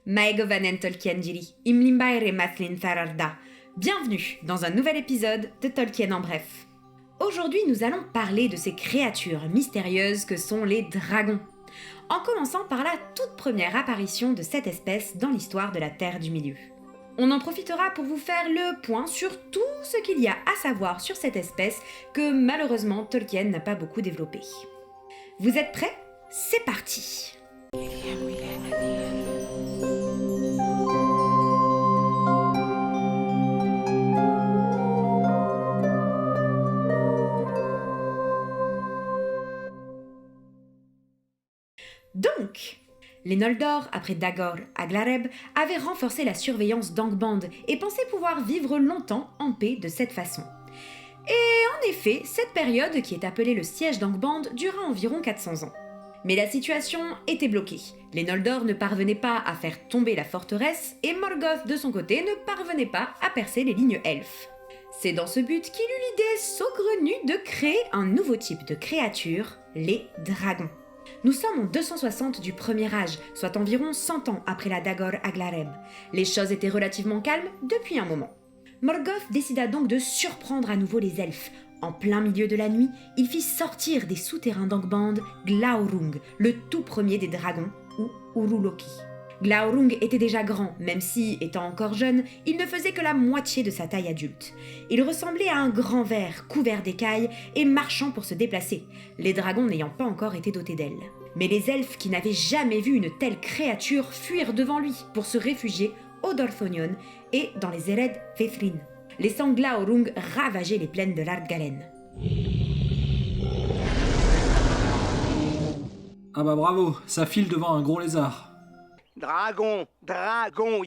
Maegovanen Tolkien Jiri, Imlimbaere Maslin Thararda. Bienvenue dans un nouvel épisode de Tolkien en bref. Aujourd'hui, nous allons parler de ces créatures mystérieuses que sont les dragons. En commençant par la toute première apparition de cette espèce dans l'histoire de la Terre du Milieu. On en profitera pour vous faire le point sur tout ce qu'il y a à savoir sur cette espèce que malheureusement Tolkien n'a pas beaucoup développé. Vous êtes prêts ? C'est parti ! Donc, les Noldor, après Dagor Aglareb, avaient renforcé la surveillance d'Angband et pensaient pouvoir vivre longtemps en paix de cette façon. Et en effet, cette période, qui est appelée le siège d'Angband, dura environ 400 ans. Mais la situation était bloquée. Les Noldor ne parvenaient pas à faire tomber la forteresse et Morgoth, de son côté, ne parvenait pas à percer les lignes elfes. C'est dans ce but qu'il eut l'idée saugrenue de créer un nouveau type de créature, les dragons. Nous sommes en 260 du Premier Âge, soit environ 100 ans après la Dagor Aglareb. Les choses étaient relativement calmes depuis un moment. Morgoth décida donc de surprendre à nouveau les elfes. En plein milieu de la nuit, il fit sortir des souterrains d'Angband Glaurung, le tout premier des dragons, ou Uruloki. Glaurung était déjà grand, même si, étant encore jeune, il ne faisait que la moitié de sa taille adulte. Il ressemblait à un grand ver couvert d'écailles et marchant pour se déplacer, les dragons n'ayant pas encore été dotés d'ailes. Mais les elfes qui n'avaient jamais vu une telle créature fuirent devant lui pour se réfugier au Dorthonion et dans les Ered Fethrin, laissant Glaurung ravager les plaines de l'Ardgalen. Ah bah bravo, ça file devant un gros lézard. Dragon,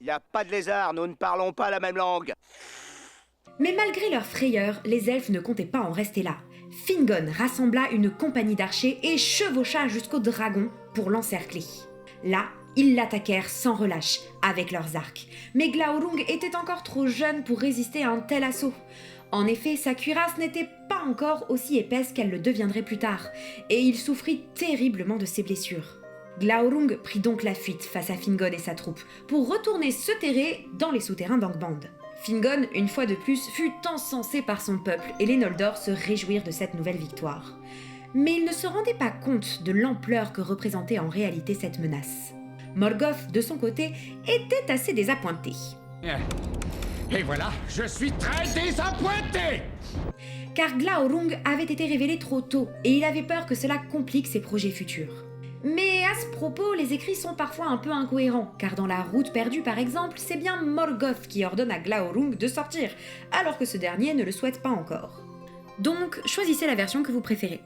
il n'y a pas de lézard, nous ne parlons pas la même langue. Mais malgré leur frayeur, les elfes ne comptaient pas en rester là. Fingon rassembla une compagnie d'archers et chevaucha jusqu'au dragon pour l'encercler. Là, ils l'attaquèrent sans relâche, avec leurs arcs. Mais Glaurung était encore trop jeune pour résister à un tel assaut. En effet, sa cuirasse n'était pas encore aussi épaisse qu'elle le deviendrait plus tard, et il souffrit terriblement de ses blessures. Glaurung prit donc la fuite face à Fingon et sa troupe, pour retourner se terrer dans les souterrains d'Angband. Fingon, une fois de plus, fut encensé par son peuple et les Noldor se réjouirent de cette nouvelle victoire. Mais ils ne se rendaient pas compte de l'ampleur que représentait en réalité cette menace. Morgoth, de son côté, était assez désappointé. Et voilà, je suis très désappointé! Car Glaurung avait été révélé trop tôt et il avait peur que cela complique ses projets futurs. Mais à ce propos, les écrits sont parfois un peu incohérents, car dans La Route perdue par exemple, c'est bien Morgoth qui ordonne à Glaurung de sortir, alors que ce dernier ne le souhaite pas encore. Donc, choisissez la version que vous préférez.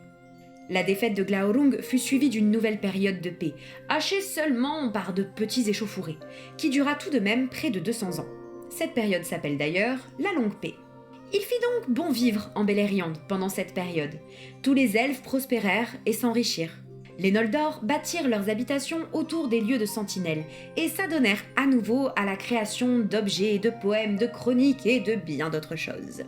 La défaite de Glaurung fut suivie d'une nouvelle période de paix, hachée seulement par de petits échauffourées, qui dura tout de même près de 200 ans. Cette période s'appelle d'ailleurs la Longue Paix. Il fit donc bon vivre en Beleriand pendant cette période. Tous les elfes prospérèrent et s'enrichirent. Les Noldor bâtirent leurs habitations autour des lieux de sentinelle et s'adonnèrent à nouveau à la création d'objets, de poèmes, de chroniques et de bien d'autres choses.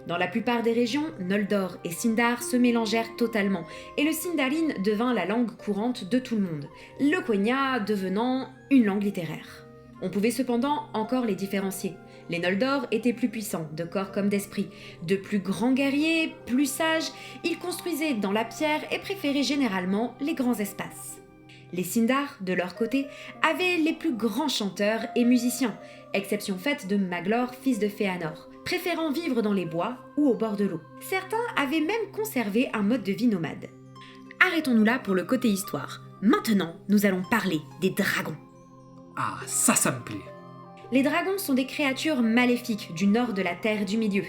Dans la plupart des régions, Noldor et Sindar se mélangèrent totalement et le Sindarin devint la langue courante de tout le monde, le Quenya devenant une langue littéraire. On pouvait cependant encore les différencier. Les Noldor étaient plus puissants, de corps comme d'esprit, de plus grands guerriers, plus sages, ils construisaient dans la pierre et préféraient généralement les grands espaces. Les Sindar, de leur côté, avaient les plus grands chanteurs et musiciens, exception faite de Maglor, fils de Fëanor, préférant vivre dans les bois ou au bord de l'eau. Certains avaient même conservé un mode de vie nomade. Arrêtons-nous là pour le côté histoire. Maintenant, nous allons parler des dragons. Ah, ça me plaît. Les dragons sont des créatures maléfiques du nord de la Terre du Milieu.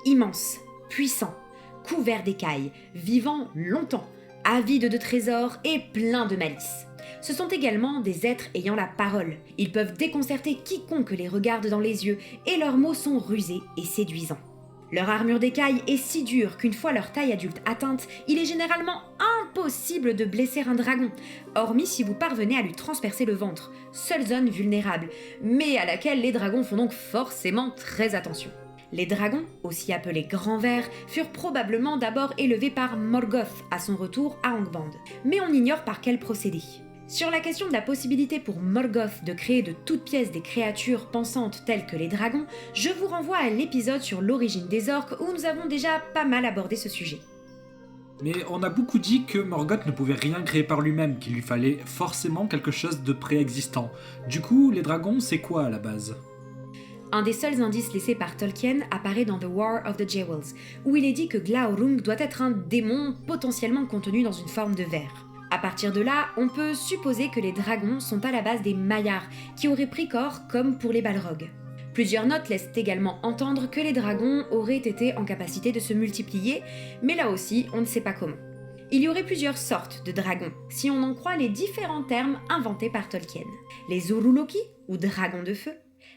Immenses, puissants, couverts d'écailles, vivant longtemps, avides de trésors et pleins de malice. Ce sont également des êtres ayant la parole. Ils peuvent déconcerter quiconque les regarde dans les yeux et leurs mots sont rusés et séduisants. Leur armure d'écailles est si dure qu'une fois leur taille adulte atteinte, il est généralement impossible de blesser un dragon, hormis si vous parvenez à lui transpercer le ventre, seule zone vulnérable, mais à laquelle les dragons font donc forcément très attention. Les dragons, aussi appelés grands vers, furent probablement d'abord élevés par Morgoth à son retour à Angband, mais on ignore par quel procédé. Sur la question de la possibilité pour Morgoth de créer de toutes pièces des créatures pensantes telles que les dragons, je vous renvoie à l'épisode sur l'origine des orques où nous avons déjà pas mal abordé ce sujet. Mais on a beaucoup dit que Morgoth ne pouvait rien créer par lui-même, qu'il lui fallait forcément quelque chose de préexistant. Du coup, les dragons, c'est quoi à la base ? Un des seuls indices laissés par Tolkien apparaît dans The War of the Jewels, où il est dit que Glaurung doit être un démon potentiellement contenu dans une forme de verre. À partir de là, on peut supposer que les dragons sont à la base des Maiars, qui auraient pris corps comme pour les Balrogs. Plusieurs notes laissent également entendre que les dragons auraient été en capacité de se multiplier, mais là aussi, on ne sait pas comment. Il y aurait plusieurs sortes de dragons, si on en croit les différents termes inventés par Tolkien. Les Uruloki, ou dragons de feu,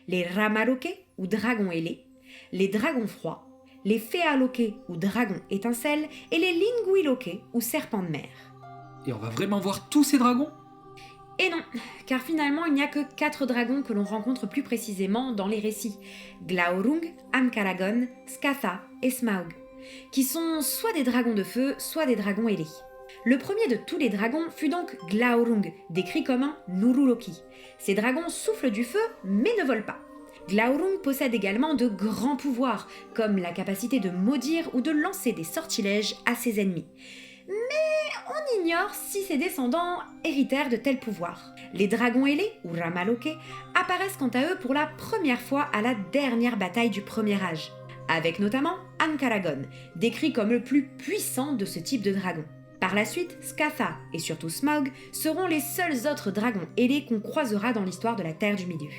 les Ramaroke, ou dragons ailés, les dragons froids, les Féaloke, ou dragons étincelles, et les Linguiloke, ou serpents de mer. Et on va vraiment voir tous ces dragons ? Et non, car finalement il n'y a que 4 dragons que l'on rencontre plus précisément dans les récits, Glaurung, Amkaragon, Skatha et Smaug, qui sont soit des dragons de feu, soit des dragons ailés. Le premier de tous les dragons fut donc Glaurung, décrit comme un Nuruloki. Ces dragons soufflent du feu, mais ne volent pas. Glaurung possède également de grands pouvoirs, comme la capacité de maudire ou de lancer des sortilèges à ses ennemis. Mais on ignore si ses descendants héritèrent de tels pouvoirs. Les dragons ailés, ou Ramaloke, apparaissent quant à eux pour la première fois à la dernière bataille du Premier Âge, avec notamment Amkaragon, décrit comme le plus puissant de ce type de dragon. Par la suite, Skatha et surtout Smaug seront les seuls autres dragons ailés qu'on croisera dans l'histoire de la Terre du Milieu.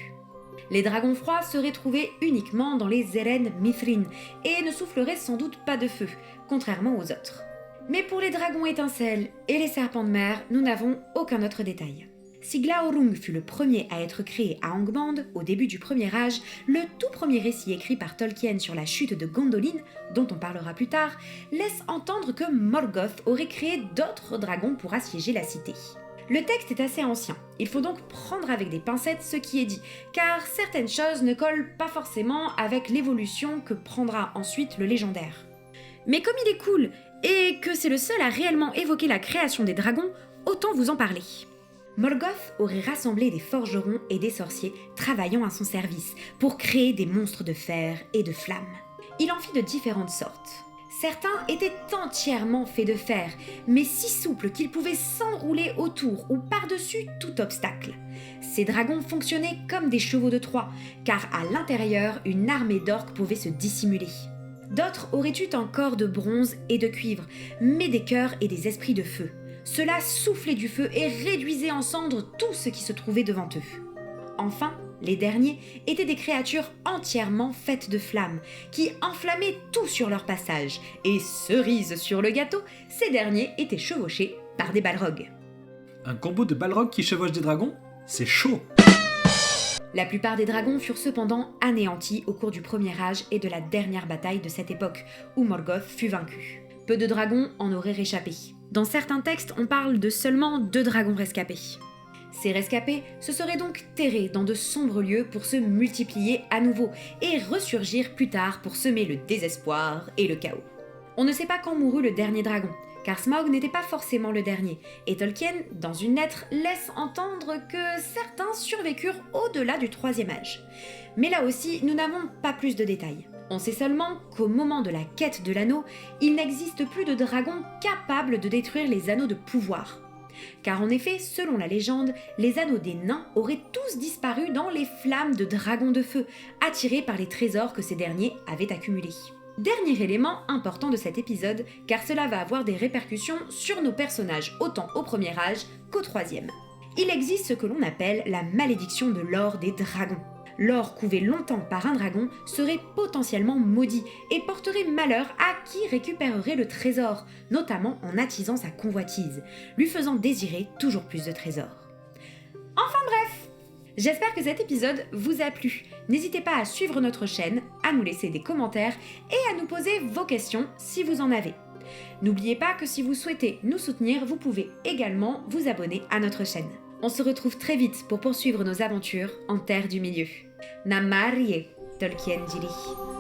Les dragons froids seraient trouvés uniquement dans les Eren Mithrin et ne souffleraient sans doute pas de feu, contrairement aux autres. Mais pour les dragons étincelles et les serpents de mer, nous n'avons aucun autre détail. Si Glaurung fut le premier à être créé à Angband, au début du Premier Âge, le tout premier récit écrit par Tolkien sur la chute de Gondolin, dont on parlera plus tard, laisse entendre que Morgoth aurait créé d'autres dragons pour assiéger la cité. Le texte est assez ancien, il faut donc prendre avec des pincettes ce qui est dit, car certaines choses ne collent pas forcément avec l'évolution que prendra ensuite le légendaire. Mais comme il est cool, et que c'est le seul à réellement évoquer la création des dragons, autant vous en parler. Morgoth aurait rassemblé des forgerons et des sorciers travaillant à son service pour créer des monstres de fer et de flammes. Il en fit de différentes sortes. Certains étaient entièrement faits de fer, mais si souples qu'ils pouvaient s'enrouler autour ou par-dessus tout obstacle. Ces dragons fonctionnaient comme des chevaux de Troie, car à l'intérieur, une armée d'orques pouvait se dissimuler. D'autres auraient eu un corps de bronze et de cuivre, mais des cœurs et des esprits de feu. Cela soufflait du feu et réduisait en cendres tout ce qui se trouvait devant eux. Enfin, les derniers étaient des créatures entièrement faites de flammes, qui enflammaient tout sur leur passage, et cerise sur le gâteau, ces derniers étaient chevauchés par des Balrogs. Un combo de Balrogs qui chevauche des dragons ? C'est chaud ! La plupart des dragons furent cependant anéantis au cours du Premier Âge et de la dernière bataille de cette époque, où Morgoth fut vaincu. Peu de dragons en auraient réchappé. Dans certains textes, on parle de seulement 2 dragons rescapés. Ces rescapés se seraient donc terrés dans de sombres lieux pour se multiplier à nouveau et ressurgir plus tard pour semer le désespoir et le chaos. On ne sait pas quand mourut le dernier dragon, car Smaug n'était pas forcément le dernier, et Tolkien, dans une lettre, laisse entendre que certains survécurent au-delà du Troisième Âge. Mais là aussi, nous n'avons pas plus de détails. On sait seulement qu'au moment de la quête de l'anneau, il n'existe plus de dragons capables de détruire les anneaux de pouvoir. Car en effet, selon la légende, les anneaux des nains auraient tous disparu dans les flammes de dragons de feu, attirés par les trésors que ces derniers avaient accumulés. Dernier élément important de cet épisode, car cela va avoir des répercussions sur nos personnages autant au Premier Âge qu'au Troisième. Il existe ce que l'on appelle la malédiction de l'or des dragons. L'or couvé longtemps par un dragon serait potentiellement maudit et porterait malheur à qui récupérerait le trésor, notamment en attisant sa convoitise, lui faisant désirer toujours plus de trésors. Enfin bref, j'espère que cet épisode vous a plu. N'hésitez pas à suivre notre chaîne, à nous laisser des commentaires et à nous poser vos questions si vous en avez. N'oubliez pas que si vous souhaitez nous soutenir, vous pouvez également vous abonner à notre chaîne. On se retrouve très vite pour poursuivre nos aventures en Terre du Milieu. Namarie, Tolkien Jiri.